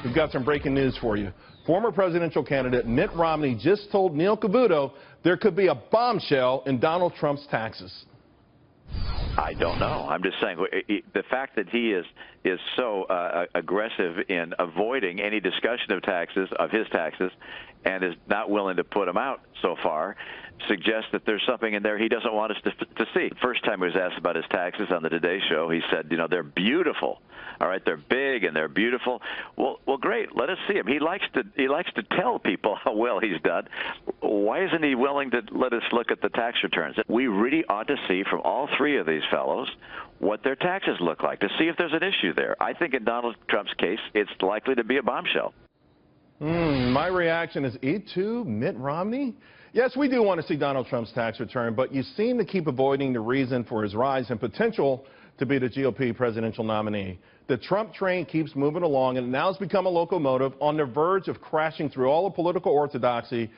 We've got some breaking news for you. Former presidential candidate Mitt Romney just told Neil Cavuto there could be a bombshell in Donald Trump's taxes. I don't know. I'm just saying the fact that he is so aggressive in avoiding any discussion of his taxes, and is not willing to put them out so far, suggests that there's something in there he doesn't want us to see. First time he was asked about his taxes on the Today Show, he said, you know, they're beautiful. All right, they're big and they're beautiful. Well, great. Let us see him. He likes to tell people how well he's done. Why isn't he willing to let us look at the tax returns? We really ought to see from all three of these fellows what their taxes look like to see if there's an issue there. I think in Donald Trump's case, it's likely to be a bombshell. My reaction is, E2, Mitt Romney? Yes, we do want to see Donald Trump's tax return, but you seem to keep avoiding the reason for his rise and potential to be the GOP presidential nominee. The Trump train keeps moving along, and now it's become a locomotive on the verge of crashing through all the political orthodoxy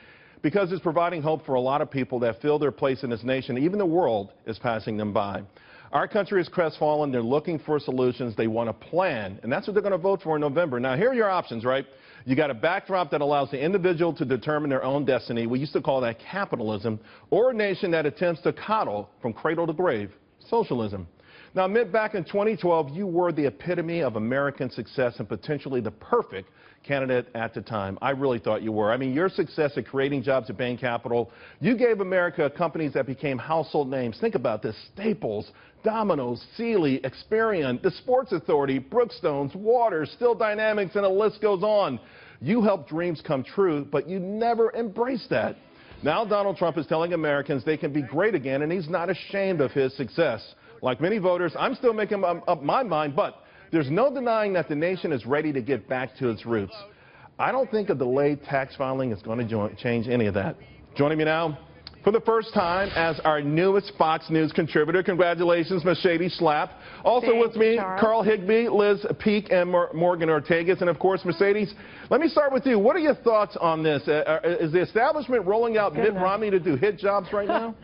because it's providing hope for a lot of people that feel their place in this nation. Even the world is passing them by. Our country is crestfallen. They're looking for solutions. They want a plan, and that's what they're going to vote for in November. Now, here are your options, right? You got a backdrop that allows the individual to determine their own destiny. We used to call that capitalism, or a nation that attempts to coddle from cradle to grave, socialism. Now, Mitt, back in 2012, you were the epitome of American success and potentially the perfect candidate at the time. I really thought you were. I mean, your success at creating jobs at Bain Capital, you gave America companies that became household names. Think about this: Staples, Domino's, Sealy, Experian, the Sports Authority, Brookstones, Waters, Still Dynamics, and the list goes on. You helped dreams come true, but you never embraced that. Now Donald Trump is telling Americans they can be great again, and he's not ashamed of his success. Like many voters, I'm still making up my mind, but there's no denying that the nation is ready to get back to its roots. I don't think a delayed tax filing is going to change any of that. Joining me now for the first time as our newest Fox News contributor, congratulations, Ms. Schlapp. Also with me, Carl Higbie, Liz Peek, and Morgan Ortagus. And of course, Mercedes, let me start with you. What are your thoughts on this? Is the establishment rolling out Mitt Romney to do hit jobs right now?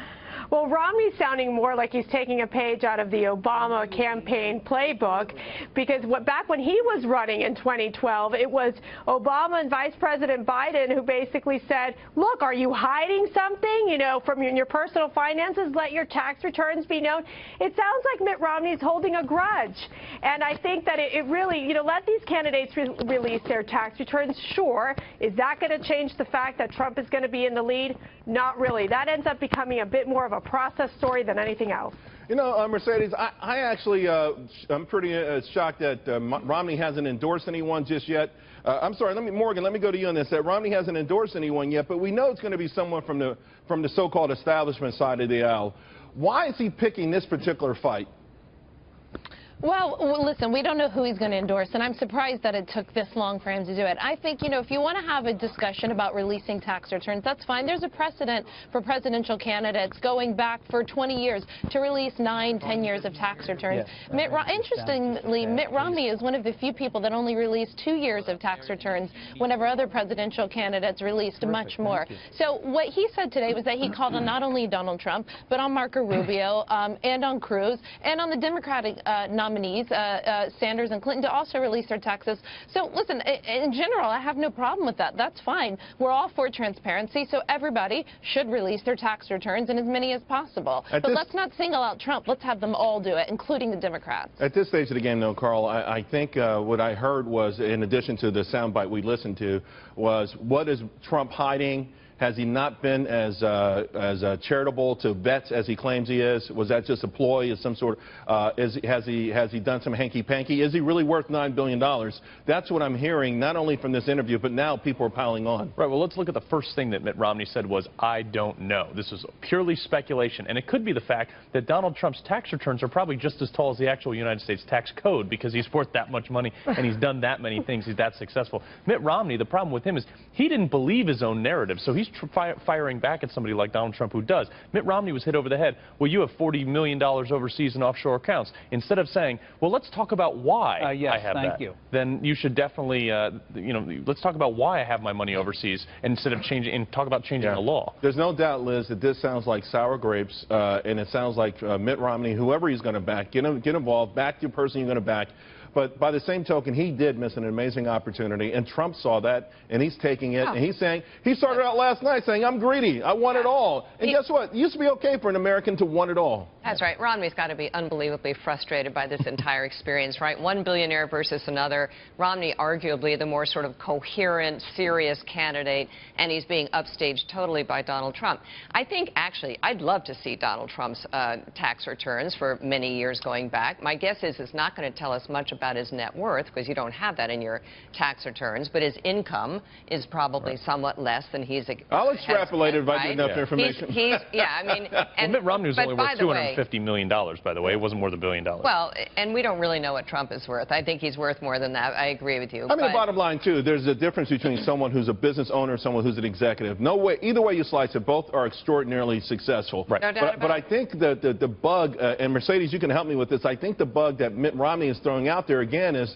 Well, Romney's sounding more like he's taking a page out of the Obama campaign playbook, because back when he was running in 2012, it was Obama and Vice President Biden who basically said, look, are you hiding something, you know, from your personal finances? Let your tax returns be known. It sounds like Mitt Romney's holding a grudge. And I think that it really, you know, let these candidates release their tax returns. Sure. Is that going to change the fact that Trump is going to be in the lead? Not really. That ends up becoming a bit more of a process story than anything else. You know, Mercedes, I actually, I'm pretty shocked that Romney hasn't endorsed anyone just yet. I'm sorry, Morgan, let me go to you on this. That Romney hasn't endorsed anyone yet, but we know it's going to be someone from the so-called establishment side of the aisle. Why is he picking this particular fight? Well, listen, we don't know who he's going to endorse, and I'm surprised that it took this long for him to do it. I think, you know, if you want to have a discussion about releasing tax returns, that's fine. There's a precedent for presidential candidates going back for 20 years to release 9, 10 years of tax returns. Yes. Interestingly, Mitt Romney is one of the few people that only released 2 years of tax returns whenever other presidential candidates released much more. So what he said today was that he called on not only Donald Trump, but on Marco Rubio and on Cruz and on the Democratic nominees, Sanders and Clinton, to also release their taxes. So listen, in general, I have no problem with that. That's fine. We're all for transparency, so everybody should release their tax returns, and as many as possible. But let's not single out Trump. Let's have them all do it, including the Democrats. At this stage of the game, though, Carl, I think what I heard was, in addition to the soundbite we listened to, was what is Trump hiding? Has he not been as charitable to vets as he claims he is? Was that just a ploy? Is some sort? Has he done some hanky-panky? Is he really worth $9 billion? That's what I'm hearing, not only from this interview, but now people are piling on. Right. Well, let's look at the first thing that Mitt Romney said was, I don't know. This was purely speculation, and it could be the fact that Donald Trump's tax returns are probably just as tall as the actual United States tax code, because he's worth that much money and he's done that many things. He's that successful. Mitt Romney, the problem with him is he didn't believe his own narrative, so he's firing back at somebody like Donald Trump who does. Mitt Romney was hit over the head. Well, you have $40 million overseas in offshore accounts. Instead of saying, well, let's talk about why I have that. Then you should definitely, you know, let's talk about why I have my money overseas instead of changing and talk about changing the law. There's no doubt, Liz, that this sounds like sour grapes, and it sounds like Mitt Romney, whoever he's going to back, get involved, back the person you're going to back. But by the same token, he did miss an amazing opportunity, and Trump saw that, and he's taking it, and he's saying, he started out last night saying, I'm greedy, I want it all. And guess what? It used to be okay for an American to want it all. That's right. Romney's got to be unbelievably frustrated by this entire experience, right? One billionaire versus another. Romney, arguably the more sort of coherent, serious candidate, and he's being upstaged totally by Donald Trump. I think, actually, I'd love to see Donald Trump's tax returns for many years going back. My guess is it's not going to tell us much about his net worth, because you don't have that in your tax returns, but his income is probably somewhat less than he's... I'll extrapolate it if I get enough information. Yeah, I mean... And Mitt Romney was only worth $250 million, by the way. It wasn't worth $1 billion. Well, and we don't really know what Trump is worth. I think he's worth more than that. I agree with you. I mean, the bottom line, too, there's a difference between someone who's a business owner and someone who's an executive. No way, either way you slice it, both are extraordinarily successful. Right. No doubt But I think the bug, and Mercedes, you can help me with this, I think the bug that Mitt Romney is throwing out there again is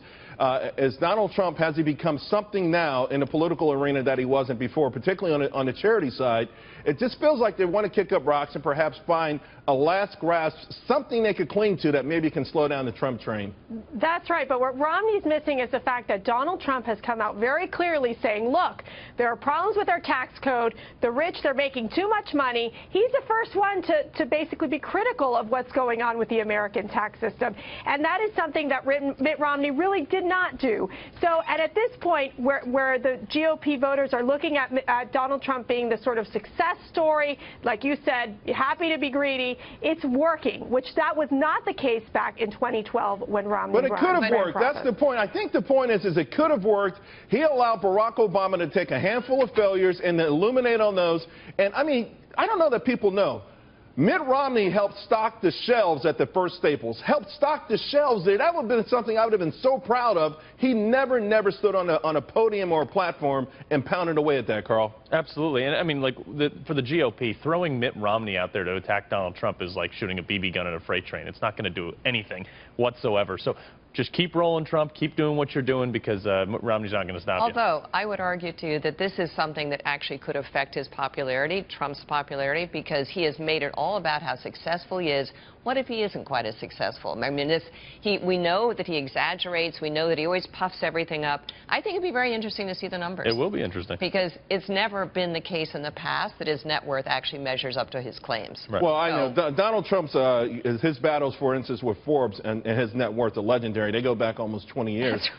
Donald Trump, has he become something now in the political arena that he wasn't before, particularly on the charity side? It just feels like they want to kick up rocks and perhaps find a last grasp, something they could cling to that maybe can slow down the Trump train. That's right, but what Romney's missing is the fact that Donald Trump has come out very clearly saying, look, there are problems with our tax code, the rich, they're making too much money. He's the first one to basically be critical of what's going on with the American tax system, and that is something that Mitt Romney really did not do. So, and at this point, where the GOP voters are looking at Donald Trump being the sort of success story, like you said, happy to be greedy, it's working, which that was not the case back in 2012 when Romney But it could have worked. That's the point. I think the point is it could have worked. He allowed Barack Obama to take a handful of failures and illuminate on those. And, I mean, I don't know that people know. Mitt Romney helped stock the shelves at the first Staples, helped stock the shelves there. That would have been something I would have been so proud of. He never stood on a podium or a platform and pounded away at that, Carl. Absolutely. And, I mean, like, for the GOP, throwing Mitt Romney out there to attack Donald Trump is like shooting a BB gun at a freight train. It's not going to do anything whatsoever. So just keep rolling, Trump. Keep doing what you're doing, because Mitt Romney's not going to stop you. Although, I would argue to you that this is something that actually could affect his popularity, Trump's popularity, because he has made it all about how successful he is. What if he isn't quite as successful? I mean, we know that he exaggerates. We know that he always puffs everything up. I think it'd be very interesting to see the numbers. It will be interesting. Because it's never been the case in the past that his net worth actually measures up to his claims. Right. Well, I know. Donald Trump's, his battles, for instance, with Forbes and his net worth are legendary. They go back almost 20 years.